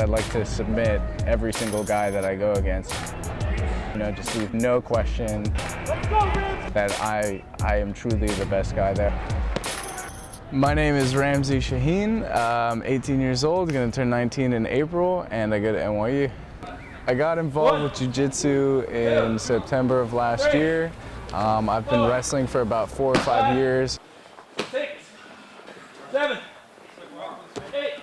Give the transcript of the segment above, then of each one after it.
I'd like to submit every single guy that I go against. You know, just leave no question that I am truly the best guy there. My name is Ramzi Shaheen. I'm 18 years old, gonna turn 19 in April, and I go to NYU. I got involved with Jiu-Jitsu in September of last year. I've been wrestling for about 4 or 5 years. 6, 7, 8.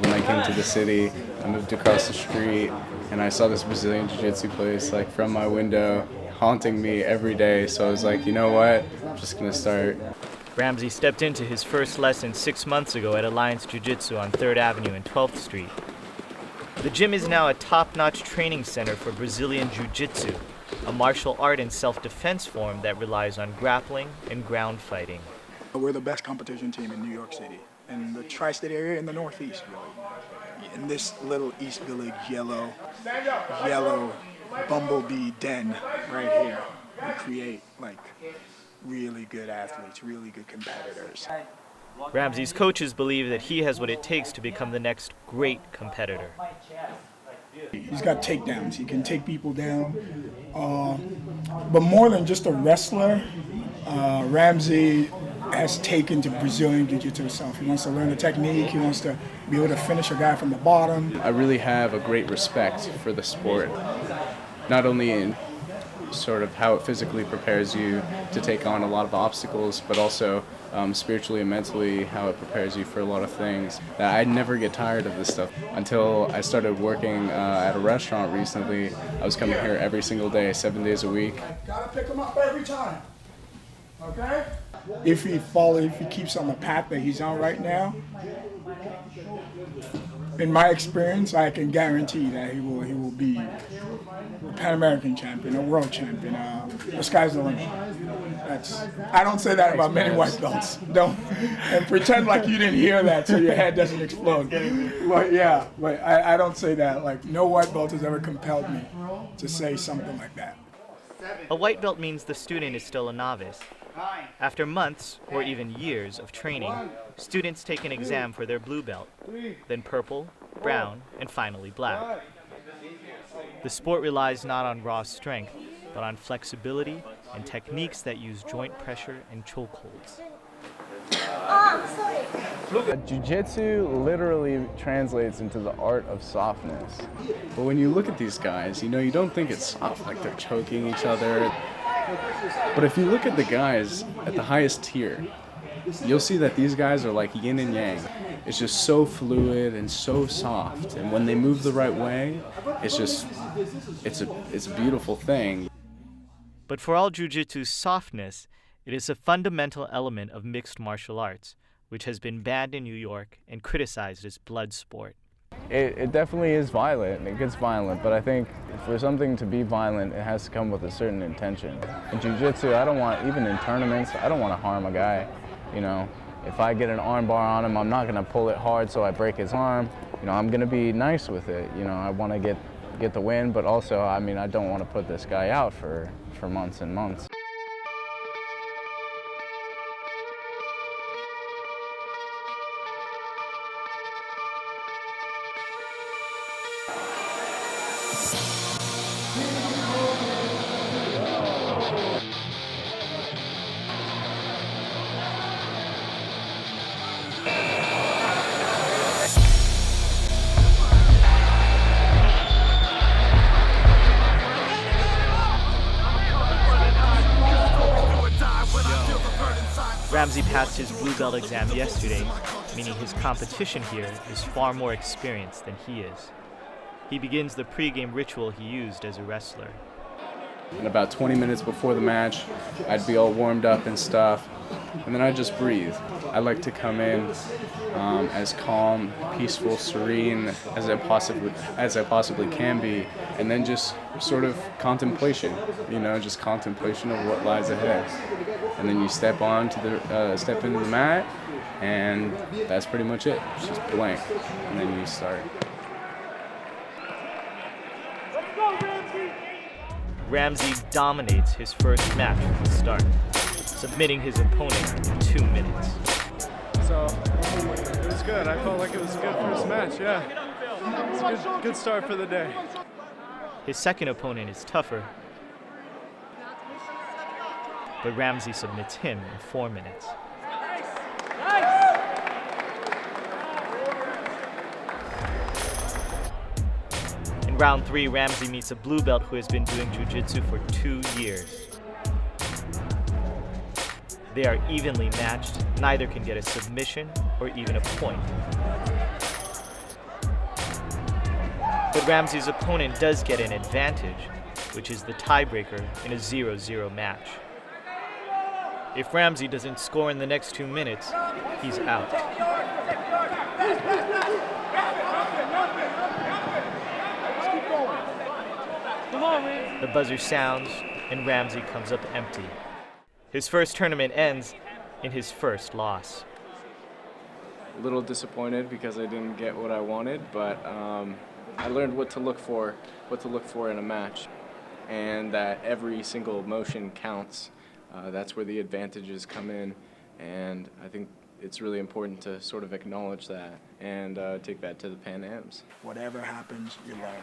When I came to the city, I moved across the street and I saw this Brazilian Jiu-Jitsu place like from my window, haunting me every day. So I was like, you know what, I'm just gonna start. Ramzi stepped into his first lesson 6 months ago at Alliance Jiu-Jitsu on 3rd Avenue and 12th Street. The gym is now a top-notch training center for Brazilian Jiu-Jitsu, a martial art and self-defense form that relies on grappling and ground fighting. We're the best competition team in New York City, in the tri-state area, in the Northeast, really. In this little East Village yellow bumblebee den right here, we create like really good athletes, really good competitors. Ramzi's coaches believe that he has what it takes to become the next great competitor. He's got takedowns. He can take people down. But more than just a wrestler, Ramzi has taken to Brazilian Jiu-Jitsu himself. He wants to learn the technique. He wants to be able to finish a guy from the bottom. I really have a great respect for the sport, not only in sort of how it physically prepares you to take on a lot of obstacles, but also spiritually and mentally how it prepares you for a lot of things. I'd never get tired of this stuff until I started working at a restaurant recently. I was coming here every single day, 7 days a week. Gotta pick him up every time, okay? If he keeps on the path that he's on right now, in my experience, I can guarantee that he will be a Pan American champion, a world champion. The sky's the limit. I don't say that about many white belts. Don't and pretend like you didn't hear that so your head doesn't explode. But yeah, but I don't say that. Like no white belt has ever compelled me to say something like that. A white belt means the student is still a novice. After months, or even years, of training, students take an exam for their blue belt, then purple, brown, and finally black. The sport relies not on raw strength, but on flexibility and techniques that use joint pressure and chokeholds. Jiu-Jitsu literally translates into the art of softness. But when you look at these guys, you know, you don't think it's soft, like they're choking each other. But if you look at the guys at the highest tier, you'll see that these guys are like yin and yang. It's just so fluid and so soft. And when they move the right way, it's a beautiful thing. But for all Jiu-Jitsu's softness, it is a fundamental element of mixed martial arts, which has been banned in New York and criticized as blood sport. It definitely is violent. It gets violent, but I think for something to be violent, it has to come with a certain intention. In Jiu-Jitsu, I don't want, even in tournaments, I don't want to harm a guy. You know, if I get an arm bar on him, I'm not going to pull it hard so I break his arm. You know, I'm going to be nice with it. You know, I want to get the win, but also, I mean, I don't want to put this guy out for months and months. Ramzi passed his blue belt exam yesterday, meaning his competition here is far more experienced than he is. He begins the pre-game ritual he used as a wrestler. And about 20 minutes before the match, I'd be all warmed up and stuff, and then I'd just breathe. I like to come in as calm, peaceful, serene as I possibly can be, and then just sort of contemplation, you know, just contemplation of what lies ahead. And then you step into the mat, and that's pretty much it. It's just blank, and then you start. Ramzi dominates his first match from the start, submitting his opponent in 2 minutes. So, it was good. I felt like it was a good first match, yeah. Good start for the day. His second opponent is tougher, but Ramsey submits him in 4 minutes. In round 3, Ramsey meets a blue belt who has been doing jiu-jitsu for 2 years. They are evenly matched, neither can get a submission or even a point. But Ramsey's opponent does get an advantage, which is the tiebreaker in a 0-0 match. If Ramsey doesn't score in the next 2 minutes, he's out. The buzzer sounds, and Ramsey comes up empty. His first tournament ends in his first loss. A little disappointed because I didn't get what I wanted, but I learned what to look for in a match, and that every single motion counts. That's where the advantages come in, and I think it's really important to sort of acknowledge that and take that to the Pan Ams. Whatever happens, you learn.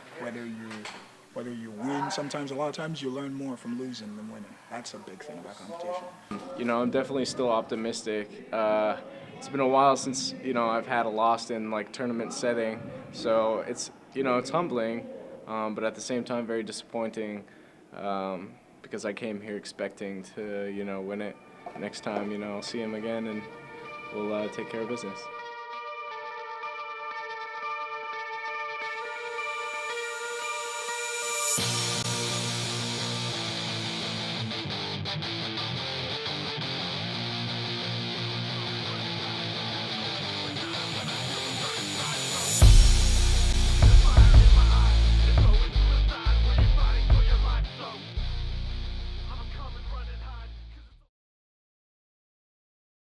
Whether you win, sometimes, a lot of times, you learn more from losing than winning. That's a big thing about competition. You know, I'm definitely still optimistic. It's been a while since, you know, I've had a loss in like tournament setting, so it's, you know, it's humbling, but at the same time very disappointing, because I came here expecting to, you know, win it. Next time, you know, I'll see him again and we'll take care of business.